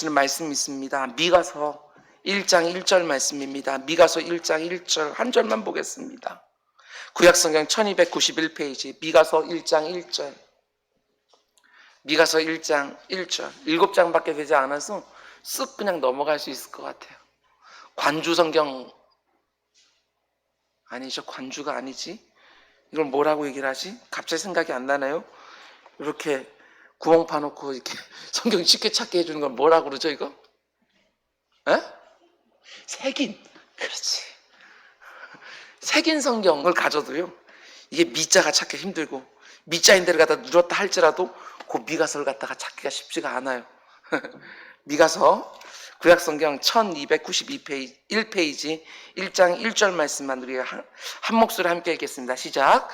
말씀이 있습니다. 미가서 1장 1절 말씀입니다. 미가서 1장 1절 한 절만 보겠습니다. 구약성경 1291페이지 미가서 1장 1절. 미가서 1장 1절 7장밖에 되지 않아서 쓱 그냥 넘어갈 수 있을 것 같아요. 관주성경 아니죠. 관주가 아니지. 이걸 뭐라고 얘기를 하지? 갑자기 생각이 안 나나요? 이렇게 구멍 파놓고 이렇게 성경 쉽게 찾게 해주는 건 뭐라고 그러죠, 이거? 에? 색인. 그렇지. 색인 성경을 가져도요, 이게 미자가 찾기 힘들고, 미자인데를 갖다 누렸다 할지라도 그 미가서를 갖다가 찾기가 쉽지가 않아요. 미가서 구약성경 1292페이지 1페이지 1장 1절 말씀만 우리가 한 목소리 함께 읽겠습니다. 시작.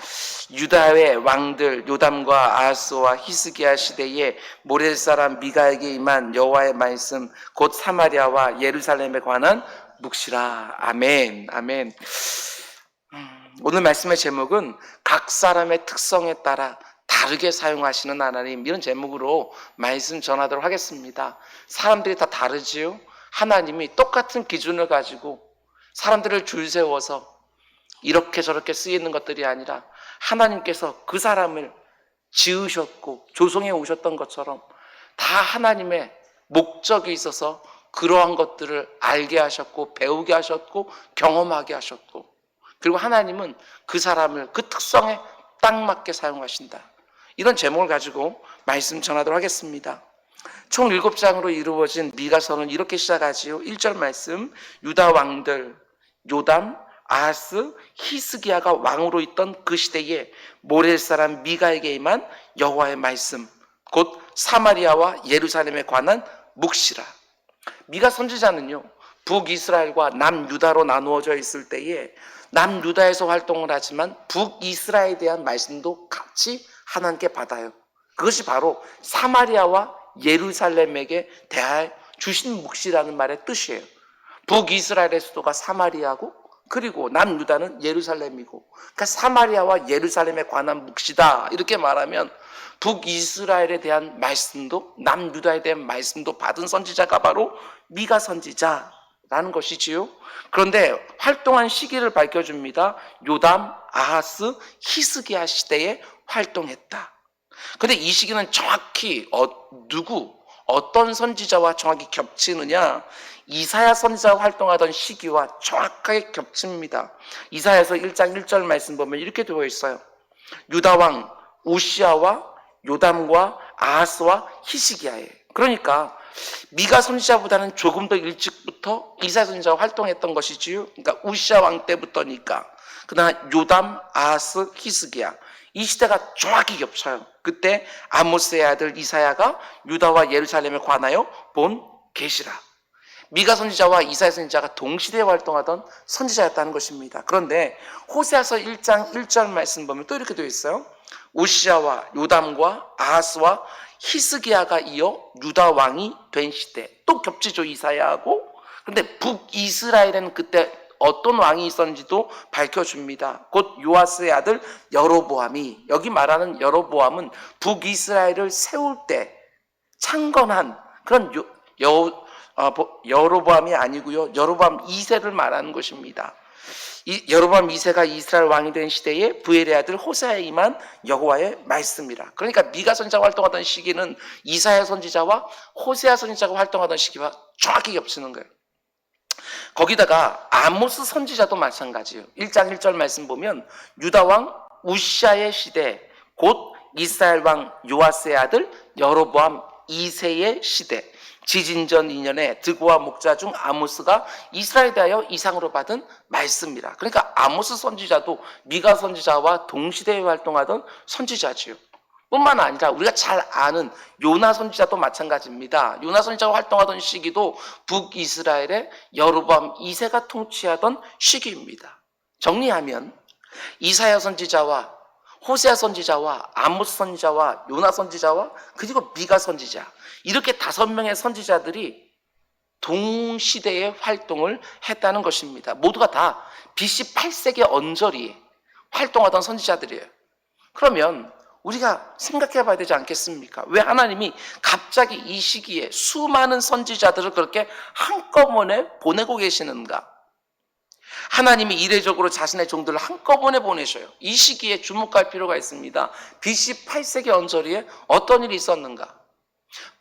유다의 왕들 요담과 아하스와 히스기야 시대에 모렐 사람 미가에게 임한 여호와의 말씀 곧 사마리아와 예루살렘에 관한 묵시라. 아멘. 아멘. 오늘 말씀의 제목은 각 사람의 특성에 따라 다르게 사용하시는 하나님, 이런 제목으로 말씀 전하도록 하겠습니다. 사람들이 다 다르지요. 하나님이 똑같은 기준을 가지고 사람들을 줄 세워서 이렇게 저렇게 쓰이는 것들이 아니라 하나님께서 그 사람을 지으셨고 조성해 오셨던 것처럼 다 하나님의 목적이 있어서 그러한 것들을 알게 하셨고 배우게 하셨고 경험하게 하셨고, 그리고 하나님은 그 사람을 그 특성에 딱 맞게 사용하신다. 이런 제목을 가지고 말씀 전하도록 하겠습니다. 총 7장으로 이루어진 미가서는 이렇게 시작하지요. 1절 말씀. 유다 왕들 요담, 아하스, 히스기야가 왕으로 있던 그 시대에 모렐 사람 미가에게 임한 여호와의 말씀 곧 사마리아와 예루살렘에 관한 묵시라. 미가 선지자는요, 북이스라엘과 남유다로 나누어져 있을 때에 남유다에서 활동을 하지만 북이스라엘에 대한 말씀도 같이 하나님께 받아요. 그것이 바로 사마리아와 예루살렘에게 대하여 주신 묵시라는 말의 뜻이에요. 북이스라엘의 수도가 사마리아고 그리고 남유다는 예루살렘이고, 그러니까 사마리아와 예루살렘에 관한 묵시다 이렇게 말하면 북이스라엘에 대한 말씀도 남유다에 대한 말씀도 받은 선지자가 바로 미가 선지자라는 것이지요. 그런데 활동한 시기를 밝혀줍니다. 요담, 아하스, 히스기야 시대에 활동했다. 그런데 이 시기는 정확히 어떤 선지자와 정확히 겹치느냐? 이사야 선지자가 활동하던 시기와 정확하게 겹칩니다. 이사야서 1장 1절 말씀 보면 이렇게 되어 있어요. 유다 왕 우시아와 요담과 아하스와 히스기야에. 그러니까 미가 선지자보다는 조금 더 일찍부터 이사야 선지자가 활동했던 것이지요. 그러니까 우시아 왕 때부터니까. 그다음 요담, 아하스, 히스기야. 이 시대가 정확히 겹쳐요. 그때 아모스의 아들 이사야가 유다와 예루살렘에 관하여 본 계시라. 미가 선지자와 이사야 선지자가 동시대에 활동하던 선지자였다는 것입니다. 그런데 호세아서 1장 1절 말씀 보면 또 이렇게 되어 있어요. 우시아와 요담과 아하스와 히스기야가 이어 유다 왕이 된 시대. 또 겹치죠, 이사야하고. 그런데 북이스라엘에는 그때 어떤 왕이 있었는지도 밝혀줍니다. 곧 요아스의 아들 여로보암이, 여기 말하는 여로보암은 북이스라엘을 세울 때 창건한 그런 여로보암이 아니고요, 여로보암 2세를 말하는 것입니다. 이 여로보암 2세가 이스라엘 왕이 된 시대에 부엘의 아들 호세아에 임한 여호와의 말씀이라. 그러니까 미가 선지자가 활동하던 시기는 이사야 선지자와 호세아 선지자가 활동하던 시기와 정확히 겹치는 거예요. 거기다가 아모스 선지자도 마찬가지예요. 1장 1절 말씀 보면 유다 왕 우시아의 시대 곧 이스라엘 왕 요아스의 아들 여로보암 2세의 시대, 지진전 2년에 드고와 목자 중 아모스가 이스라엘에 대하여 이상으로 받은 말씀이라. 그러니까 아모스 선지자도 미가 선지자와 동시대에 활동하던 선지자지요. 뿐만 아니라 우리가 잘 아는 요나 선지자도 마찬가지입니다. 요나 선지자가 활동하던 시기도 북이스라엘의 여로보암 2세가 통치하던 시기입니다. 정리하면 이사야 선지자와 호세아 선지자와 아모스 선지자와 요나 선지자와 그리고 미가 선지자, 이렇게 5명의 선지자들이 동시대에 활동을 했다는 것입니다. 모두가 다 BC 8세기 언저리에 활동하던 선지자들이에요. 그러면 우리가 생각해 봐야 되지 않겠습니까? 왜 하나님이 갑자기 이 시기에 수많은 선지자들을 그렇게 한꺼번에 보내고 계시는가? 하나님이 이례적으로 자신의 종들을 한꺼번에 보내셔요. 이 시기에 주목할 필요가 있습니다. BC 8세기 언저리에 어떤 일이 있었는가?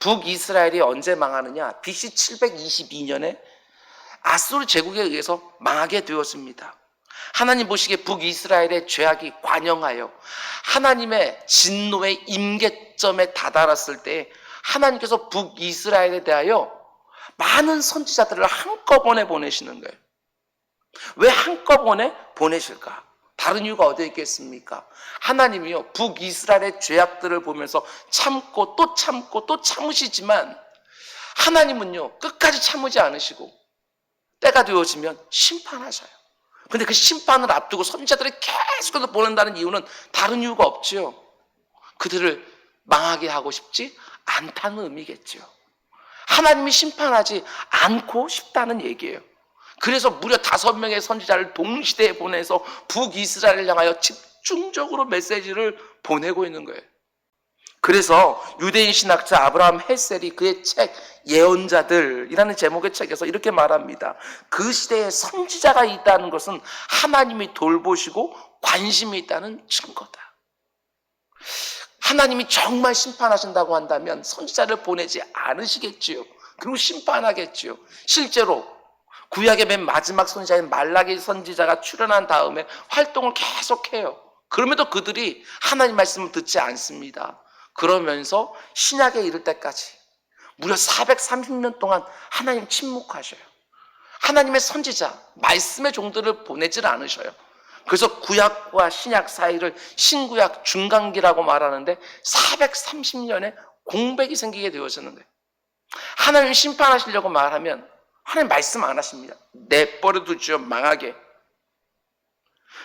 북이스라엘이 언제 망하느냐? BC 722년에 아수르 제국에 의해서 망하게 되었습니다. 하나님 보시기에 북이스라엘의 죄악이 관영하여 하나님의 진노의 임계점에 다다랐을 때 하나님께서 북이스라엘에 대하여 많은 선지자들을 한꺼번에 보내시는 거예요. 왜 한꺼번에 보내실까? 다른 이유가 어디에 있겠습니까? 하나님이요, 북이스라엘의 죄악들을 보면서 참고 또 참고 또 참으시지만 하나님은요, 끝까지 참으지 않으시고 때가 되어지면 심판하셔요. 근데 그 심판을 앞두고 선지자들이 계속해서 보낸다는 이유는 다른 이유가 없지요. 그들을 망하게 하고 싶지 않다는 의미겠지요. 하나님이 심판하지 않고 싶다는 얘기예요. 그래서 무려 5명의 선지자를 동시대에 보내서 북이스라엘을 향하여 집중적으로 메시지를 보내고 있는 거예요. 그래서 유대인 신학자 아브라함 헬셀이 그의 책 예언자들이라는 제목의 책에서 이렇게 말합니다. 그 시대에 선지자가 있다는 것은 하나님이 돌보시고 관심이 있다는 증거다. 하나님이 정말 심판하신다고 한다면 선지자를 보내지 않으시겠지요. 그리고 심판하겠지요. 실제로 구약의 맨 마지막 선지자인 말라기 선지자가 출현한 다음에 활동을 계속해요. 그럼에도 그들이 하나님 말씀을 듣지 않습니다. 그러면서 신약에 이를 때까지 무려 430년 동안 하나님 침묵하셔요. 하나님의 선지자, 말씀의 종들을 보내질 않으셔요. 그래서 구약과 신약 사이를 신구약 중간기라고 말하는데 430년의 공백이 생기게 되어지는 거예요. 하나님 심판하시려고 말하면 하나님 말씀 안 하십니다. 내버려 두죠, 망하게.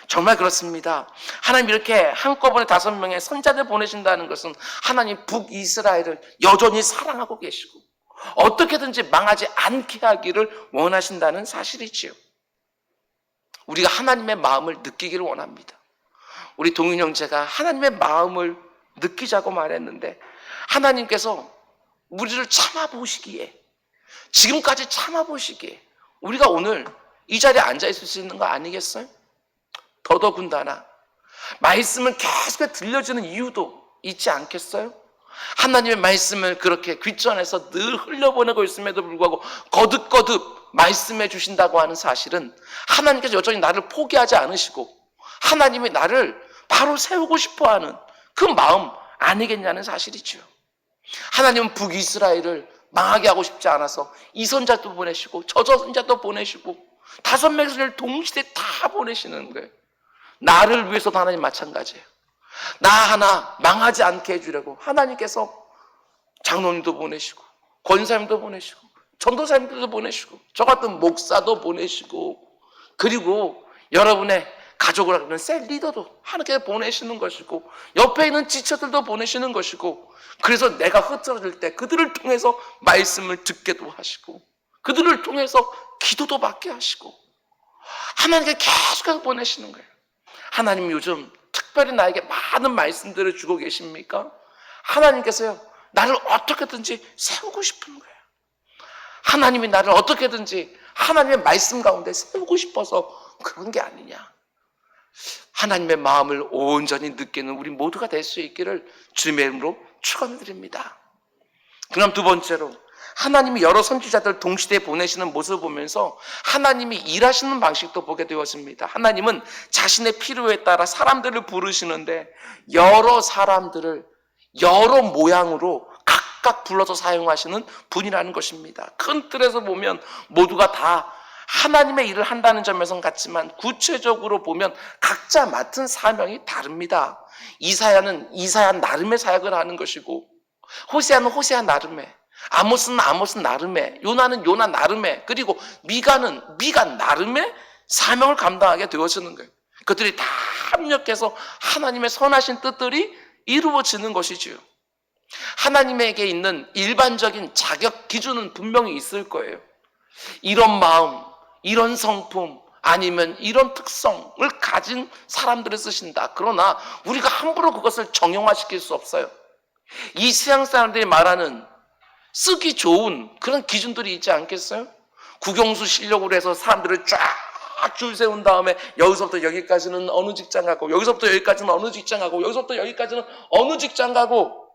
정말 그렇습니다. 하나님 이렇게 한꺼번에 5명의 선자들 보내신다는 것은 하나님 북이스라엘을 여전히 사랑하고 계시고 어떻게든지 망하지 않게 하기를 원하신다는 사실이지요. 우리가 하나님의 마음을 느끼기를 원합니다. 우리 동윤 형제가 하나님의 마음을 느끼자고 말했는데 하나님께서 우리를 참아보시기에, 지금까지 참아보시기에 우리가 오늘 이 자리에 앉아있을 수 있는 거 아니겠어요? 더더군다나 말씀을 계속 들려주는 이유도 있지 않겠어요? 하나님의 말씀을 그렇게 귀전해서 늘 흘려보내고 있음에도 불구하고 거듭거듭 말씀해 주신다고 하는 사실은 하나님께서 여전히 나를 포기하지 않으시고 하나님이 나를 바로 세우고 싶어하는 그 마음 아니겠냐는 사실이죠. 하나님은 북이스라엘을 망하게 하고 싶지 않아서 이 선자도 보내시고 저 선자도 보내시고 5명의 선자를 동시에 다 보내시는 거예요. 나를 위해서도 하나님 마찬가지예요. 나 하나 망하지 않게 해주려고 하나님께서 장로님도 보내시고 권사님도 보내시고 전도사님들도 보내시고 저 같은 목사도 보내시고 그리고 여러분의 가족을 하는 셀 리더도 하나님께서 보내시는 것이고 옆에 있는 지처들도 보내시는 것이고 그래서 내가 흐트러질 때 그들을 통해서 말씀을 듣게도 하시고 그들을 통해서 기도도 받게 하시고 하나님께 계속해서 보내시는 거예요. 하나님 요즘 특별히 나에게 많은 말씀들을 주고 계십니까? 하나님께서요 나를 어떻게든지 세우고 싶은 거예요. 하나님이 나를 어떻게든지 하나님의 말씀 가운데 세우고 싶어서 그런 게 아니냐. 하나님의 마음을 온전히 느끼는 우리 모두가 될 수 있기를 주님의 이름으로 축원드립니다. 그럼 두 번째로 하나님이 여러 선지자들 동시대에 보내시는 모습을 보면서 하나님이 일하시는 방식도 보게 되었습니다. 하나님은 자신의 필요에 따라 사람들을 부르시는데 여러 사람들을 여러 모양으로 각각 불러서 사용하시는 분이라는 것입니다. 큰 틀에서 보면 모두가 다 하나님의 일을 한다는 점에서는 같지만 구체적으로 보면 각자 맡은 사명이 다릅니다. 이사야는 이사야 나름의 사역을 하는 것이고 호세아는 호세아 나름의, 아모스는 아모스 나름의, 요나는 요나 나름의, 그리고 미가는 미가 나름의 사명을 감당하게 되어지는 거예요. 그들이 다 합력해서 하나님의 선하신 뜻들이 이루어지는 것이지요. 하나님에게 있는 일반적인 자격 기준은 분명히 있을 거예요. 이런 마음, 이런 성품, 아니면 이런 특성을 가진 사람들을 쓰신다. 그러나 우리가 함부로 그것을 정형화시킬 수 없어요. 이 서양 사람들이 말하는 쓰기 좋은 그런 기준들이 있지 않겠어요? 국영수 실력으로 해서 사람들을 쫙 줄 세운 다음에 여기서부터 여기까지는 어느 직장 가고, 여기서부터 여기까지는 어느 직장 가고, 여기서부터 여기까지는 어느 직장 가고,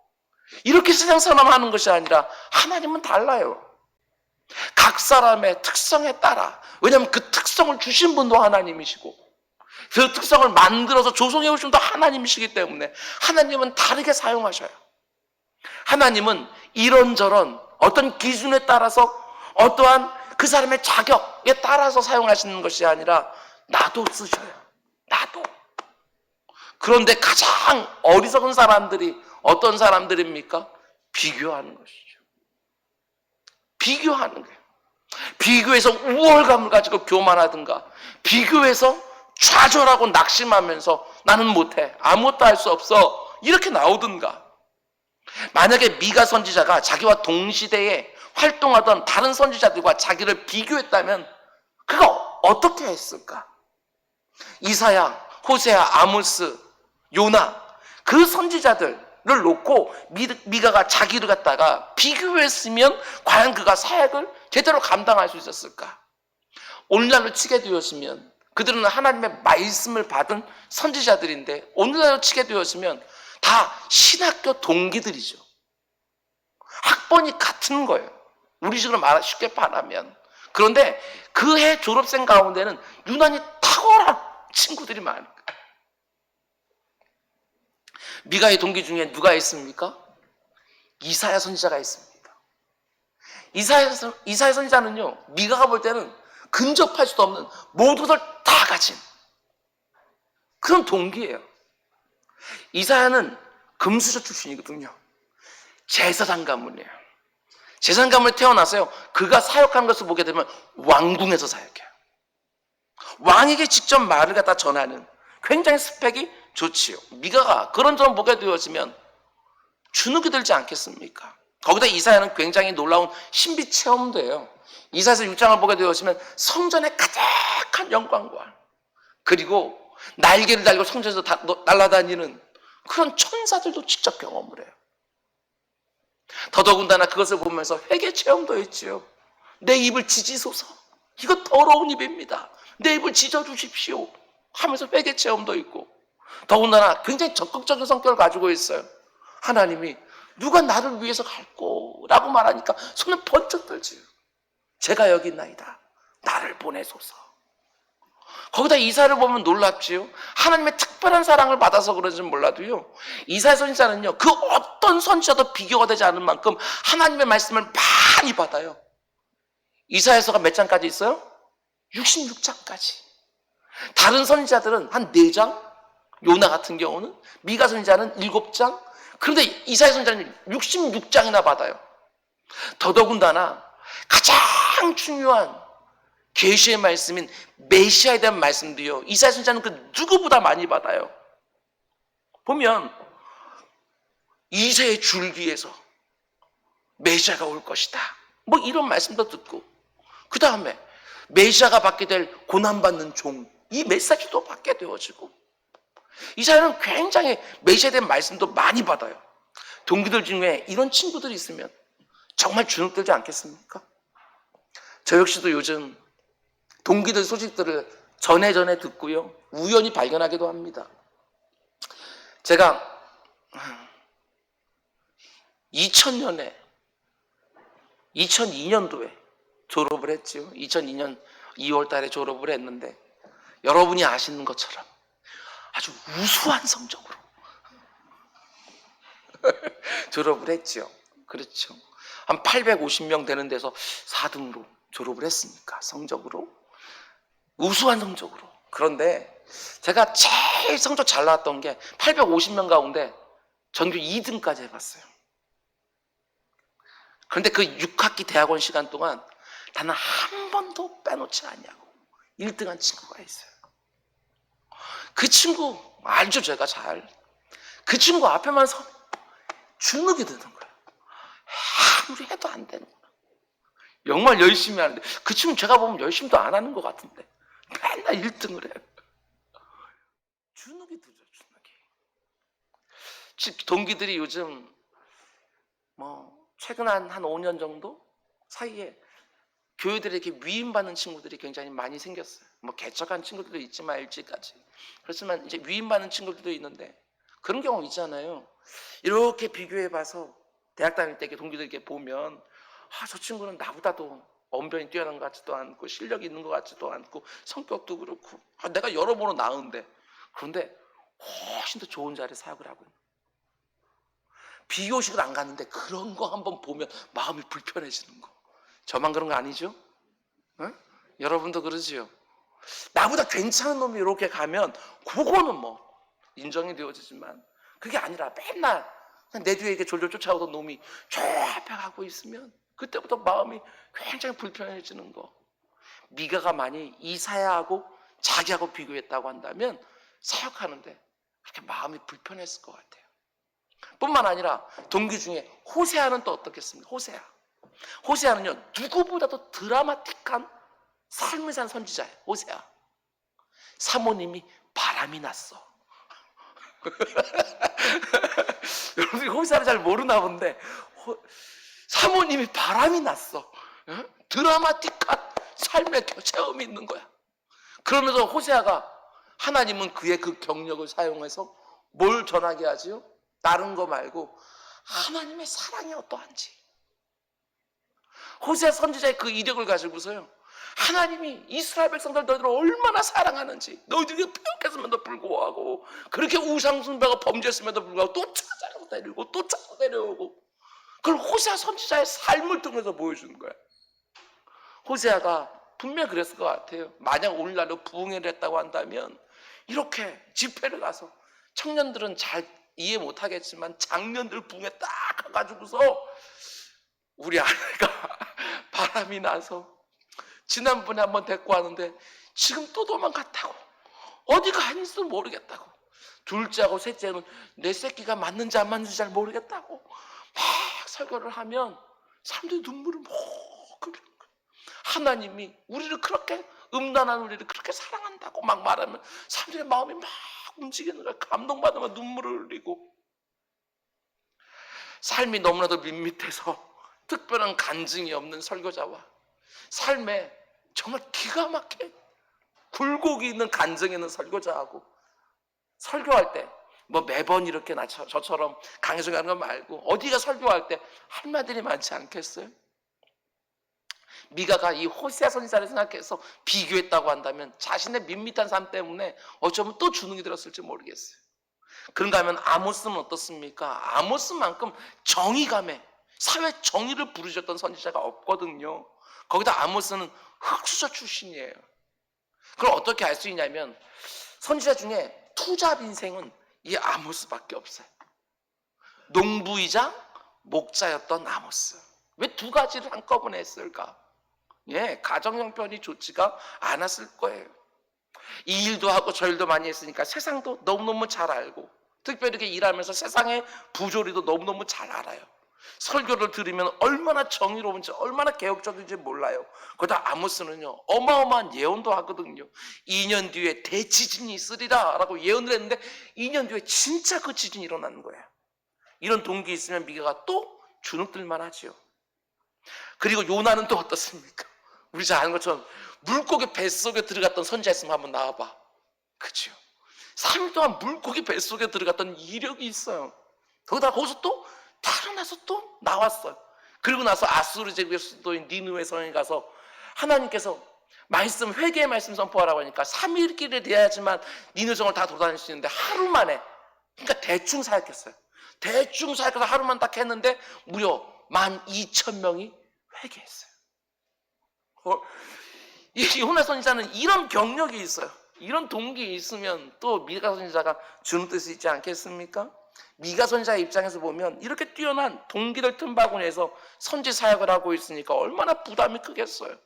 이렇게 세상 사람 하는 것이 아니라 하나님은 달라요. 각 사람의 특성에 따라, 왜냐하면 그 특성을 주신 분도 하나님이시고 그 특성을 만들어서 조성해 오신 분도 하나님이시기 때문에 하나님은 다르게 사용하셔요. 하나님은 이런저런 어떤 기준에 따라서 어떠한 그 사람의 자격에 따라서 사용하시는 것이 아니라 나도 쓰셔요. 나도. 그런데 가장 어리석은 사람들이 어떤 사람들입니까? 비교하는 것이죠. 비교하는 거예요. 비교해서 우월감을 가지고 교만하든가, 비교해서 좌절하고 낙심하면서 나는 못해, 아무것도 할 수 없어, 이렇게 나오든가. 만약에 미가 선지자가 자기와 동시대에 활동하던 다른 선지자들과 자기를 비교했다면 그가 어떻게 했을까? 이사야, 호세아, 아모스, 요나, 그 선지자들을 놓고 미가가 자기를 갖다가 비교했으면 과연 그가 사역을 제대로 감당할 수 있었을까? 오늘날로 치게 되었으면 그들은 하나님의 말씀을 받은 선지자들인데, 오늘날로 치게 되었으면 다 신학교 동기들이죠. 학번이 같은 거예요. 우리 식으로 쉽게 말하면. 그런데 그 해 졸업생 가운데는 유난히 탁월한 친구들이 많은 거예요. 미가의 동기 중에 누가 있습니까? 이사야 선지자가 있습니다. 이사야 선지자는요, 미가가 볼 때는 근접할 수도 없는 모든 것을 다 가진 그런 동기예요. 이사야는 금수저 출신이거든요. 제사장 가문이에요. 제사장 가문에 태어나서요, 그가 사역하는 것을 보게 되면 왕궁에서 사역해요. 왕에게 직접 말을 갖다 전하는 굉장히 스펙이 좋지요. 미가가 그런 점 보게 되어지면 주눅이 들지 않겠습니까? 거기다 이사야는 굉장히 놀라운 신비 체험도 해요. 이사야서 6장을 보게 되어지면 성전에 가득한 영광과, 그리고 날개를 달고 성전에서 날아다니는 그런 천사들도 직접 경험을 해요. 더더군다나 그것을 보면서 회개 체험도 했지요. 내 입을 지지소서, 이거 더러운 입입니다, 내 입을 짖어주십시오 하면서 회개 체험도 있고, 더군다나 굉장히 적극적인 성격을 가지고 있어요. 하나님이 누가 나를 위해서 갈꼬 라고 말하니까 손을 번쩍 들지요. 제가 여기 있나이다, 나를 보내소서. 거기다 이사야를 보면 놀랍지요. 하나님의 특별한 사랑을 받아서 그런지는 몰라도요, 이사야 선지자는요, 그 어떤 선지자도 비교가 되지 않을 만큼 하나님의 말씀을 많이 받아요. 이사야서가 몇 장까지 있어요? 66장까지. 다른 선지자들은 한 4장, 요나 같은 경우는, 미가 선지자는 7장, 그런데 이사야 선지자는 66장이나 받아요. 더더군다나 가장 중요한 계시의 말씀인 메시아에 대한 말씀도요, 이사야 선지자는 그 누구보다 많이 받아요. 보면 이새의 줄기에서 메시아가 올 것이다, 뭐 이런 말씀도 듣고, 그 다음에 메시아가 받게 될 고난받는 종, 이 메시지도 받게 되어지고, 이사야는 굉장히 메시아에 대한 말씀도 많이 받아요. 동기들 중에 이런 친구들이 있으면 정말 주눅들지 않겠습니까? 저 역시도 요즘 동기들 소식들을 전해 듣고요, 우연히 발견하기도 합니다. 제가 2002년도에 졸업을 했지요. 2002년 2월 달에 졸업을 했는데, 여러분이 아시는 것처럼 아주 우수한 성적으로 졸업을 했지요. 그렇죠. 한 850명 되는 데서 4등으로 졸업을 했으니까, 성적으로 우수한 성적으로. 그런데 제가 제일 성적 잘 나왔던 게 850명 가운데 전교 2등까지 해봤어요. 그런데 그 6학기 대학원 시간 동안 단 한 번도 빼놓지 않냐고 1등한 친구가 있어요. 그 친구 알죠? 제가 잘. 그 친구 앞에만 서 주눅이 드는 거예요. 아무리 해도 안 되는 거예요. 정말 열심히 하는데, 그 친구 제가 보면 열심히도 안 하는 것 같은데 맨날 1등을 해요. 주눅이 들죠, 주눅이. 동기들이 요즘 최근 한 5년 정도 사이에 교회들에게 위임받는 친구들이 굉장히 많이 생겼어요. 개척한 친구들도 있지만 일찍까지. 그렇지만 이제 위임받는 친구들도 있는데 그런 경우 있잖아요. 이렇게 비교해봐서 대학 다닐 때 동기들에게 보면 저 친구는 나보다도 언변이 뛰어난 것 같지도 않고 실력이 있는 것 같지도 않고 성격도 그렇고 내가 여러모로 나은데 그런데 훨씬 더 좋은 자리에 사역을 하고 있는. 비교식을 안 갔는데 그런 거 한번 보면 마음이 불편해지는 거. 저만 그런 거 아니죠? 응? 여러분도 그러지요? 나보다 괜찮은 놈이 이렇게 가면 그거는 인정이 되어지지만 그게 아니라 맨날 내 뒤에 이렇게 졸졸 쫓아오던 놈이 저 앞에 가고 있으면 그때부터 마음이 굉장히 불편해지는 거. 미가가 만약 이사야하고 자기하고 비교했다고 한다면 사역하는데 그렇게 마음이 불편했을 것 같아요. 뿐만 아니라 동기 중에 호세아는 또 어떻겠습니까? 호세아는요 누구보다도 드라마틱한 삶을 산 선지자예요. 호세아. 사모님이 바람이 났어. 여러분들이 호세아를 잘 모르나 본데 사모님이 바람이 났어. 드라마틱한 삶의 체험이 있는 거야. 그러면서 호세아가 하나님은 그의 그 경력을 사용해서 뭘 전하게 하지요? 다른 거 말고 하나님의 사랑이 어떠한지. 호세아 선지자의 그 이력을 가지고서요 하나님이 이스라엘 백성들 너희들을 얼마나 사랑하는지, 너희들이 pe역했음에도 불구하고 그렇게 우상숭배가 범죄했음에도 불구하고 또 찾아서 데리고 또 찾아서 데려오고 그걸 호세아 선지자의 삶을 통해서 보여주는 거야. 호세아가 분명히 그랬을 것 같아요. 만약 오늘날로 부흥회를 했다고 한다면 이렇게 집회를 가서 청년들은 잘 이해 못하겠지만 장년들 부흥회 딱 가가지고서 우리 아내가 바람이 나서 지난번에 한번 데리고 왔는데 지금 또 도망갔다고, 어디 가 있는지도 모르겠다고, 둘째하고 셋째는 내 새끼가 맞는지 안 맞는지 잘 모르겠다고 막 설교를 하면 사람들이 눈물을 막 흘리는 거예요. 하나님이 우리를 그렇게, 음란한 우리를 그렇게 사랑한다고 막 말하면 사람들의 마음이 막 움직이는 거예요. 감동받으면 눈물을 흘리고. 삶이 너무나도 밋밋해서 특별한 간증이 없는 설교자와 삶에 정말 기가 막히게 굴곡이 있는 간증이 있는 설교자하고 설교할 때 매번 이렇게 저처럼 강의소 가는 거 말고 어디가 설교할 때 할 말들이 많지 않겠어요? 미가가 이 호세아 선지자를 생각해서 비교했다고 한다면 자신의 밋밋한 삶 때문에 어쩌면 또 주눅이 들었을지 모르겠어요. 그런가 하면 아모스는 어떻습니까? 아모스만큼 정의감에 사회 정의를 부르셨던 선지자가 없거든요. 거기다 아모스는 흑수저 출신이에요. 그걸 어떻게 알 수 있냐면 선지자 중에 투잡 인생은 이 아모스밖에 없어요. 농부이자 목자였던 아모스. 왜 두 가지를 한꺼번에 했을까? 가정 형편이 좋지가 않았을 거예요. 이 일도 하고 저 일도 많이 했으니까 세상도 너무너무 잘 알고 특별히 이렇게 일하면서 세상의 부조리도 너무너무 잘 알아요. 설교를 들으면 얼마나 정의로운지 얼마나 개혁적인지 몰라요. 그러다 아모스는요 어마어마한 예언도 하거든요. 2년 뒤에 대지진이 있으리라 라고 예언을 했는데 2년 뒤에 진짜 그 지진이 일어나는 거예요. 이런 동기 있으면 미가가 또 주눅들만 하지요. 그리고 요나는 또 어떻습니까? 우리 잘 아는 것처럼 물고기 뱃속에 들어갔던 선지자였으면 한번 나와봐. 그죠? 3일 동안 물고기 뱃속에 들어갔던 이력이 있어요. 거기서 또 태어나서 또 나왔어요. 그리고 나서 아수르 제국의 수도인 니느웨 성에 가서 하나님께서 말씀, 회개의 말씀 선포하라고 하니까 3일 길을 돼야지만 니느웨 성을 다 돌아다닐 수 있는데 하루 만에, 그러니까 대충 사역했어요. 대충 사역해서 하루만 딱 했는데 무려 12,000명이 회개했어요. 이 요나 선지자는 이런 경력이 있어요. 이런 동기 있으면 또 미가 선지자가 주눅 들 수 있지 않겠습니까? 미가 선지자의 입장에서 보면 이렇게 뛰어난 동기들 틈바구니에서 선지 사역을 하고 있으니까 얼마나 부담이 크겠어요.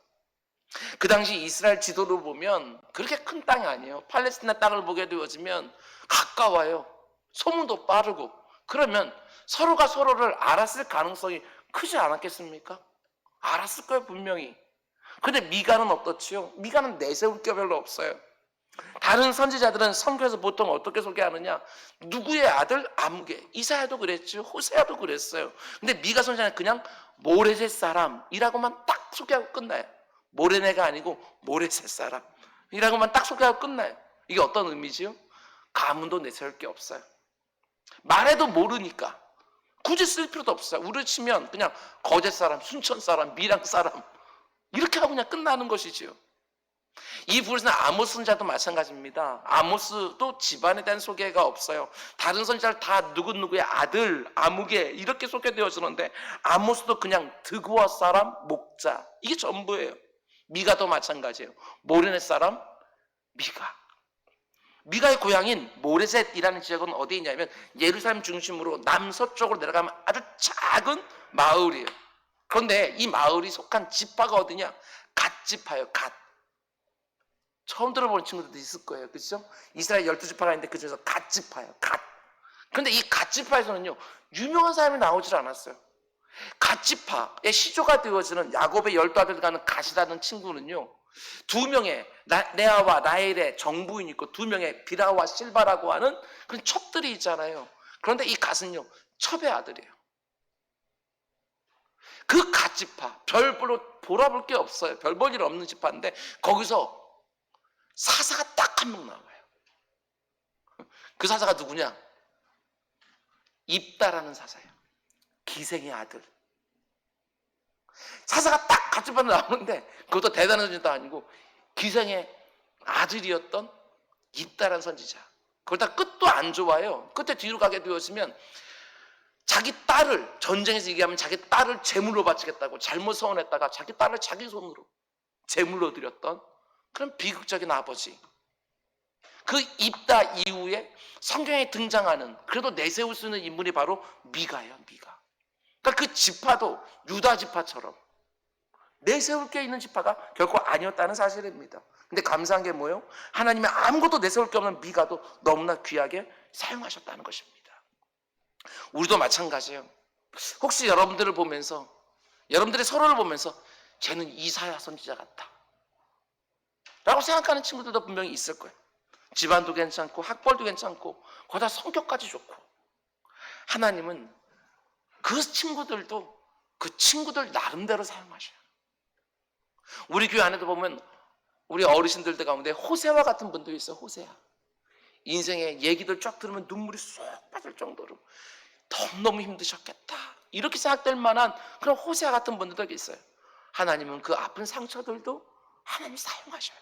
그 당시 이스라엘 지도를 보면 그렇게 큰 땅이 아니에요. 팔레스티나 땅을 보게 되어지면 가까워요. 소문도 빠르고. 그러면 서로가 서로를 알았을 가능성이 크지 않았겠습니까? 알았을 거예요, 분명히. 근데 미가는 어떻지요? 미가는 내세울 게 별로 없어요. 다른 선지자들은 성경에서 보통 어떻게 소개하느냐? 누구의 아들? 아무개. 이사야도 그랬죠. 호세아도 그랬어요. 근데 미가 선지자는 그냥 모레셋 사람이라고만 딱 소개하고 끝나요. 모레네가 아니고 모레셋 사람이라고만 딱 소개하고 끝나요. 이게 어떤 의미지요? 가문도 내세울 게 없어요. 말해도 모르니까 굳이 쓸 필요도 없어요. 우리 치면 그냥 거제 사람, 순천 사람, 밀양 사람 이렇게 하고 그냥 끝나는 것이지요. 이 부분에서는 아모스 선지자도 마찬가지입니다. 아모스도 집안에 대한 소개가 없어요. 다른 선지자들 다 누구누구의 아들, 아무개 이렇게 소개되어지는데 아모스도 그냥 드고아 사람, 목자 이게 전부예요. 미가도 마찬가지예요. 모레넷 사람, 미가. 미가의 고향인 모레셋이라는 지역은 어디 있냐면 예루살렘 중심으로 남서쪽으로 내려가면 아주 작은 마을이에요. 그런데 이 마을이 속한 지파가 어디냐? 갓 지파예요. 갓. 처음 들어보는 친구들도 있을 거예요. 그렇죠? 이스라엘 12지파가 있는데 그 중에서 갓 지파예요. 갓. 그런데 이 갓 지파에서는요. 유명한 사람이 나오질 않았어요. 갓 지파의 시조가 되어지는 야곱의 12아들 가는 갓이라는 친구는요. 두 명의 레아와 라헬의 정부인이 있고 두 명의 비라와 실바라고 하는 그런 첩들이 있잖아요. 그런데 이 갓은요. 첩의 아들이에요. 그 갓 지파 별로 돌아볼 게 없어요. 별 볼 일 없는 지파인데 거기서 사사가 딱 한 명 나와요. 그 사사가 누구냐? 입다라는 사사예요. 기생의 아들. 사사가 딱 같이 나오는데 그것도 대단한 선지자도 아니고 기생의 아들이었던 입다라는 선지자. 그러다 끝도 안 좋아요. 끝에 뒤로 가게 되었으면 자기 딸을 전쟁에서 얘기하면 자기 딸을 제물로 바치겠다고 잘못 서원했다가 자기 딸을 자기 손으로 제물로 드렸던 그런 비극적인 아버지. 그 입다 이후에 성경에 등장하는 그래도 내세울 수 있는 인물이 바로 미가예요. 미가. 그러니까 그 지파도 유다 지파처럼 내세울 게 있는 지파가 결코 아니었다는 사실입니다. 근데 감사한 게 뭐예요? 하나님이 아무것도 내세울 게 없는 미가도 너무나 귀하게 사용하셨다는 것입니다. 우리도 마찬가지예요. 혹시 여러분들을 보면서 여러분들의 서로를 보면서 쟤는 이사야 선지자 같다 라고 생각하는 친구들도 분명히 있을 거예요. 집안도 괜찮고 학벌도 괜찮고 거기다 성격까지 좋고 하나님은 그 친구들도 그 친구들 나름대로 사용하셔요. 우리 교회 안에도 보면 우리 어르신들 가운데 호세와 같은 분들이 있어요. 호세야. 인생의 얘기들 쫙 들으면 눈물이 쏙 빠질 정도로 너무 힘드셨겠다 이렇게 생각될 만한 그런 호세와 같은 분들도 있어요. 하나님은 그 아픈 상처들도 하나님이 사용하셔요.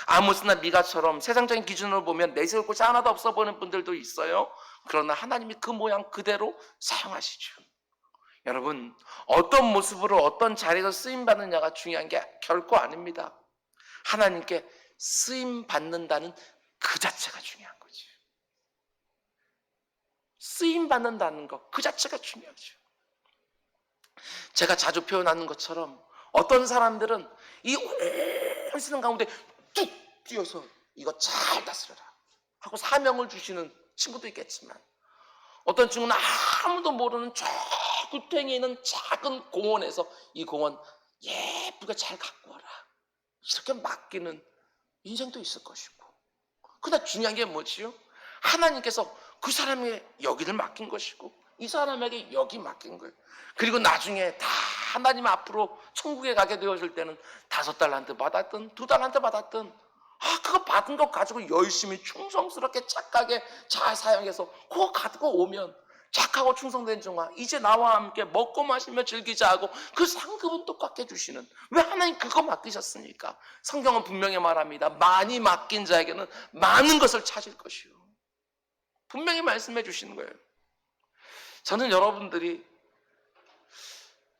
아모스나 미가처럼 세상적인 기준으로 보면 내세울 곳이 하나도 없어 보이는 분들도 있어요. 그러나 하나님이 그 모양 그대로 사용하시죠. 여러분, 어떤 모습으로 어떤 자리에서 쓰임받느냐가 중요한 게 결코 아닙니다. 하나님께 쓰임받는다는 그 자체가 중요한 거죠. 쓰임받는다는 것 그 자체가 중요하죠. 제가 자주 표현하는 것처럼 어떤 사람들은 이 온 세상 가운데 뚝 뛰어서 이거 잘 다스려라 하고 사명을 주시는 친구도 있겠지만 어떤 친구는 아무도 모르는 저 구탱이에 있는 작은 공원에서 이 공원 예쁘게 잘 갖고 와라 이렇게 맡기는 인생도 있을 것이고 그러나 중요한 게 뭐지요? 하나님께서 그 사람의 여기를 맡긴 것이고 이 사람에게 여기 맡긴 거예요. 그리고 나중에 다 하나님 앞으로 천국에 가게 되어질 때는 5달란트 받았든 2달란트 받았든 그거 받은 거 가지고 열심히 충성스럽게 착하게 잘 사용해서 그거 가지고 오면 착하고 충성된 종아 이제 나와 함께 먹고 마시며 즐기자 하고 그 상급은 똑같게 주시는 왜 하나님 그거 맡기셨습니까? 성경은 분명히 말합니다. 많이 맡긴 자에게는 많은 것을 찾을 것이요. 분명히 말씀해 주시는 거예요. 저는 여러분들이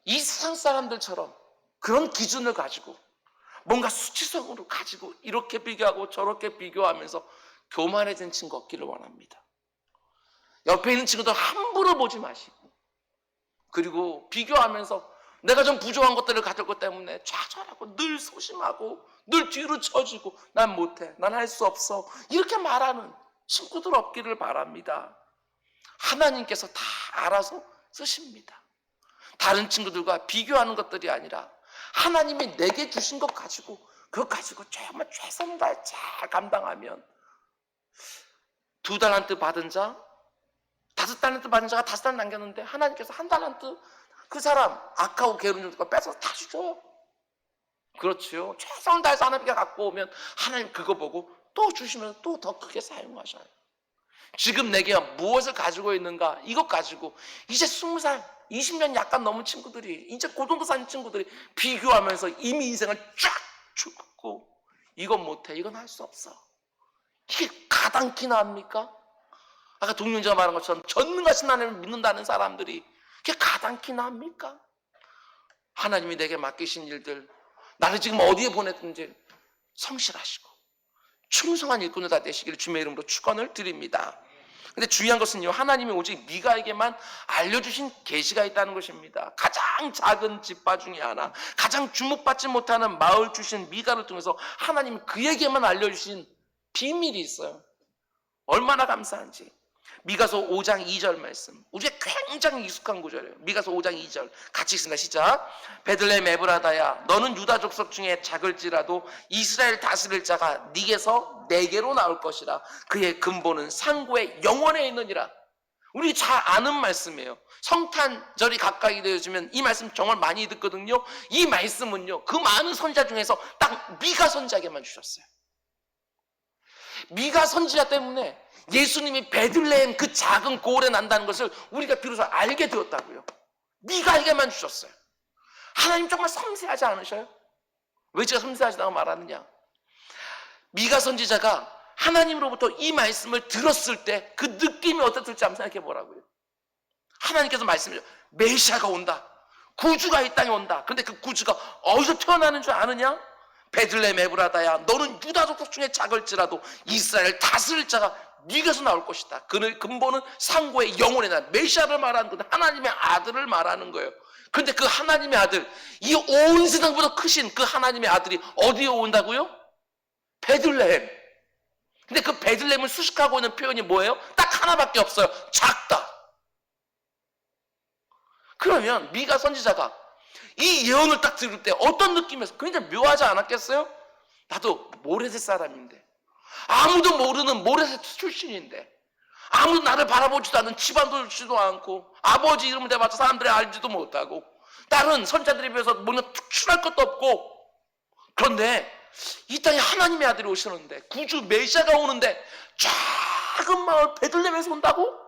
이 세상 사람들처럼 그런 기준을 가지고 뭔가 수치성으로 가지고 이렇게 비교하고 저렇게 비교하면서 교만해진 친구 없기를 원합니다. 옆에 있는 친구들 함부로 보지 마시고 그리고 비교하면서 내가 좀 부족한 것들을 가질 것 때문에 좌절하고 늘 소심하고 늘 뒤로 처지고 난 못해, 난 할 수 없어 이렇게 말하는 친구들 없기를 바랍니다. 하나님께서 다 알아서 쓰십니다. 다른 친구들과 비교하는 것들이 아니라 하나님이 내게 주신 것 가지고 그거 가지고 정말 최선을 다해 잘 감당하면 2달란트 받은 자, 5달란트 받은 자가 5달란트 남겼는데 하나님께서 1달란트 그 사람 악하고 게으른 자가 뺏어서 다시 줘요. 그렇지요. 최선을 다해서 하나님께 갖고 오면 하나님 그거 보고 또 주시면서 또 더 크게 사용하셔요. 지금 내게 무엇을 가지고 있는가, 이것 가지고 이제 20살 20년 약간 넘은 친구들이, 이제 그 정도 사는 친구들이 비교하면서 이미 인생을 쫙 죽고 이건 못해, 이건 할 수 없어, 이게 가당키나 합니까? 아까 동료자가 말한 것처럼 전능하신 하나님을 믿는다는 사람들이 그게 가당키나 합니까? 하나님이 내게 맡기신 일들, 나를 지금 어디에 보냈든지 성실하시고 충성한 일꾼을 다 되시기를 주님의 이름으로 축원을 드립니다. 근데 중요한 것은요, 하나님이 오직 미가에게만 알려주신 계시가 있다는 것입니다. 가장 작은 집파 중에 하나, 가장 주목받지 못하는 마을 출신 미가를 통해서 하나님이 그에게만 알려주신 비밀이 있어요. 얼마나 감사한지. 미가서 5장 2절 말씀, 우리가 굉장히 익숙한 구절이에요. 미가서 5장 2절 같이 읽습니다. 시작. 베들레헴 에브라다야, 너는 유다 족속 중에 작을지라도 이스라엘 다스릴 자가 네게서 내게로 나올 것이라. 그의 근본은 상고의 영원에 있느니라. 우리 잘 아는 말씀이에요. 성탄절이 가까이 되어지면 이 말씀 정말 많이 듣거든요. 이 말씀은요, 그 많은 선지자 중에서 딱 미가 선지자에게만 주셨어요. 미가 선지자 때문에 예수님이 베들레헴 그 작은 고을에 난다는 것을 우리가 비로소 알게 되었다고요. 미가에게만 주셨어요. 하나님 정말 섬세하지 않으셔요? 왜 제가 섬세하시다고 말하느냐? 미가 선지자가 하나님으로부터 이 말씀을 들었을 때 그 느낌이 어땠을지 한번 생각해 보라고요. 하나님께서 말씀하셔요. 메시아가 온다, 구주가 이 땅에 온다. 근데 그 구주가 어디서 태어나는 줄 아느냐? 베들레헴 에브라다야, 너는 유다 족속 중에 작을지라도 이스라엘 다스릴 자가 네게서 나올 것이다. 그의 근본은 상고의 영원의 날, 메시아를 말하는 건데 하나님의 아들을 말하는 거예요. 근데 그 하나님의 아들, 이 온 세상보다 크신 그 하나님의 아들이 어디에 온다고요? 베들레헴. 근데 그 베들레헴을 수식하고 있는 표현이 뭐예요? 딱 하나밖에 없어요. 작다. 그러면 미가 선지자가 이 예언을 딱 들을 때 어떤 느낌이었어요? 굉장히 묘하지 않았겠어요? 나도 모레셋 사람인데, 아무도 모르는 모레셋 출신인데, 아무도 나를 바라보지도 않는, 집안도 좋지도 않고, 아버지 이름을 대봐서 사람들이 알지도 못하고, 다른 선자들에 비해서 뭔가 특출할 것도 없고, 그런데 이 땅에 하나님의 아들이 오시는데, 구주 메시아가 오는데 작은 마을 베들레헴에서 온다고?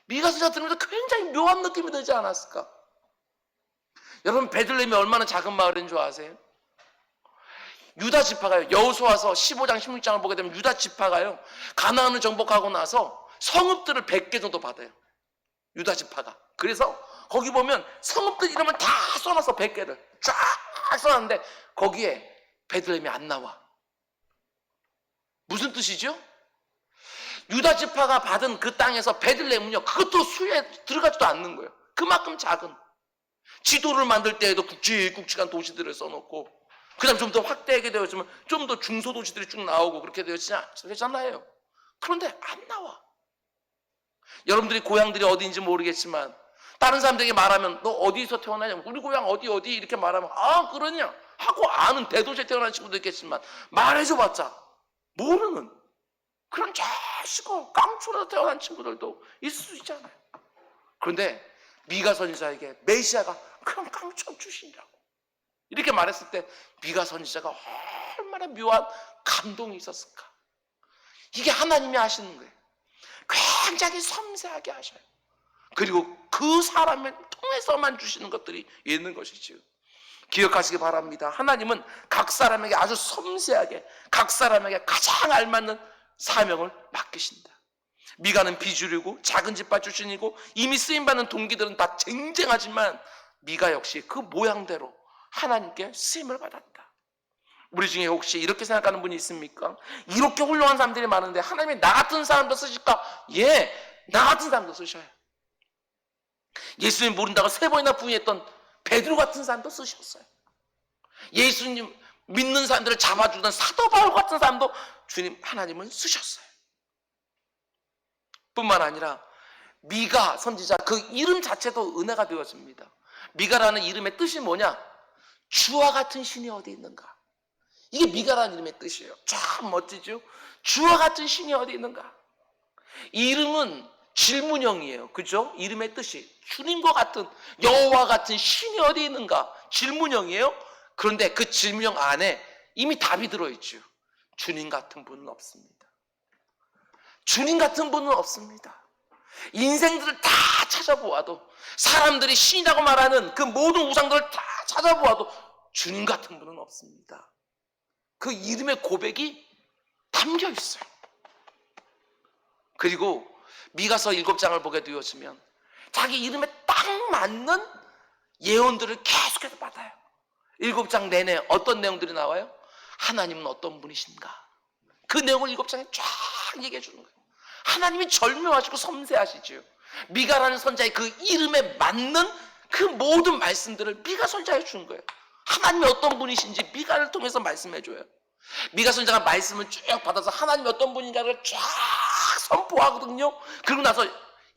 미가 선지자 들으면서 굉장히 묘한 느낌이 들지 않았을까? 여러분, 베들레헴이 얼마나 작은 마을인 줄 아세요? 유다 지파가요, 여호수아서 15장 16장을 보게 되면 유다 지파가요, 가나안을 정복하고 나서 성읍들을 100개 정도 받아요. 유다 지파가. 그래서 거기 보면 성읍들 이름을 다 써놨어. 100개를 쫙 써놨는데 거기에 베들레헴이 안 나와. 무슨 뜻이죠? 유다 지파가 받은 그 땅에서 베들레헴은요, 그것도 수에 들어가지도 않는 거예요. 그만큼 작은. 지도를 만들 때에도 굵직굵직한 도시들을 써놓고, 그 다음 좀 더 확대하게 되어지면 좀 더 중소도시들이 쭉 나오고 그렇게 되잖아요. 그런데 안 나와. 여러분들이 고향들이 어디인지 모르겠지만 다른 사람들에게 말하면 너 어디서 태어나냐, 우리 고향 어디 이렇게 말하면 아 그러냐 하고 아는, 대도시에 태어난 친구도 있겠지만 말해줘봤자 모르는 그런 시골 깡촌에서 태어난 친구들도 있을 수 있잖아요. 그런데 미가 선지자에게 메시아가 그런 깡촌 출신이라고 이렇게 말했을 때 미가 선지자가 얼마나 묘한 감동이 있었을까. 이게 하나님이 하시는 거예요. 굉장히 섬세하게 하셔요. 그리고 그 사람을 통해서만 주시는 것들이 있는 것이지요. 기억하시기 바랍니다. 하나님은 각 사람에게 아주 섬세하게, 각 사람에게 가장 알맞는 사명을 맡기신다. 미가는 비주류고 작은 집파 출신이고 이미 쓰임받는 동기들은 다 쟁쟁하지만 미가 역시 그 모양대로 하나님께 쓰임을 받았다. 우리 중에 혹시 이렇게 생각하는 분이 있습니까? 이렇게 훌륭한 사람들이 많은데 하나님이 나 같은 사람도 쓰실까? 예, 나 같은 사람도 쓰셔요. 예수님 모른다고 3번이나 부인했던 베드로 같은 사람도 쓰셨어요. 예수님 믿는 사람들을 잡아주던 사도 바울 같은 사람도 주님 하나님은 쓰셨어요. 뿐만 아니라 미가 선지자 그 이름 자체도 은혜가 되었습니다. 미가라는 이름의 뜻이 뭐냐? 주와 같은 신이 어디 있는가? 이게 미가라는 이름의 뜻이에요. 참 멋지죠? 주와 같은 신이 어디 있는가? 이 이름은 질문형이에요. 그죠? 이름의 뜻이 주님과 같은, 여호와 같은 신이 어디 있는가? 질문형이에요. 그런데 그 질문형 안에 이미 답이 들어있죠. 주님 같은 분은 없습니다. 주님 같은 분은 없습니다. 인생들을 다 찾아보아도, 사람들이 신이라고 말하는 그 모든 우상들을 다 찾아보아도 주님 같은 분은 없습니다. 그 이름의 고백이 담겨 있어요. 그리고 미가서 7장을 보게 되었으면 자기 이름에 딱 맞는 예언들을 계속해서 받아요. 7장 내내 어떤 내용들이 나와요? 하나님은 어떤 분이신가? 그 내용을 7장에 쫙 얘기해 주는 거예요. 하나님이 절묘하시고 섬세하시죠. 미가라는 선자의 그 이름에 맞는 그 모든 말씀들을 미가 선자해 주는 거예요. 하나님이 어떤 분이신지 미가를 통해서 말씀해 줘요. 미가 선자가 말씀을 쭉 받아서 하나님이 어떤 분인가를 쫙 선포하거든요. 그리고 나서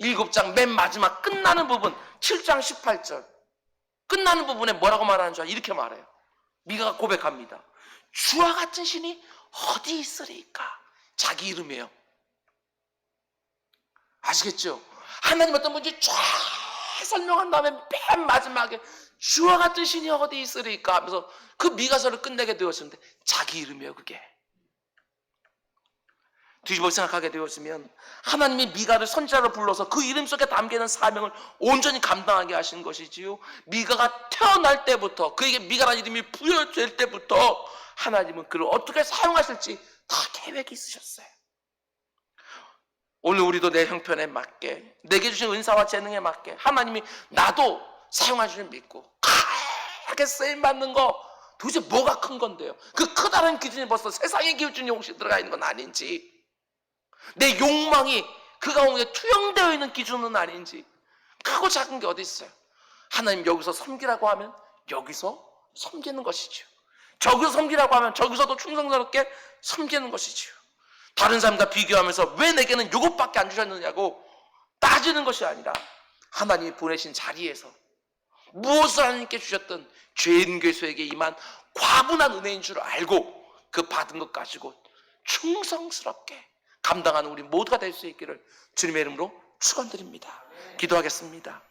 7장 맨 마지막 끝나는 부분 7장 18절 끝나는 부분에 뭐라고 말하는 줄 알아요? 이렇게 말해요. 미가가 고백합니다. 주와 같은 신이 어디 있으리까? 자기 이름이에요. 아시겠죠? 하나님 어떤 분인지 쫙 설명한 다음에 맨 마지막에 주와 같은 신이 어디 있으리까 하면서 그 미가서를 끝내게 되었는데 자기 이름이에요. 그게 뒤집어 생각하게 되었으면 하나님이 미가를 선지자로 불러서 그 이름 속에 담겨있는 사명을 온전히 감당하게 하신 것이지요. 미가가 태어날 때부터, 그에게 미가라는 이름이 부여될 때부터 하나님은 그를 어떻게 사용하실지 다 계획이 있으셨어요. 오늘 우리도 내 형편에 맞게, 내게 주신 은사와 재능에 맞게 하나님이 나도 사용하시는 줄 믿고 크게 쓰임받는 거 도대체 뭐가 큰 건데요? 그 크다는 기준이 벌써 세상의 기준이 혹시 들어가 있는 건 아닌지, 내 욕망이 그 가운데 투영되어 있는 기준은 아닌지, 크고 작은 게 어디 있어요? 하나님 여기서 섬기라고 하면 여기서 섬기는 것이죠. 저기서 섬기라고 하면 저기서도 충성스럽게 섬기는 것이죠. 다른 사람과 비교하면서 왜 내게는 이것밖에 안 주셨느냐고 따지는 것이 아니라 하나님이 보내신 자리에서 무엇을 하나님께 주셨든 죄인 괴수에게 임한 과분한 은혜인 줄 알고 그 받은 것 가지고 충성스럽게 감당하는 우리 모두가 될 수 있기를 주님의 이름으로 축원드립니다. 기도하겠습니다.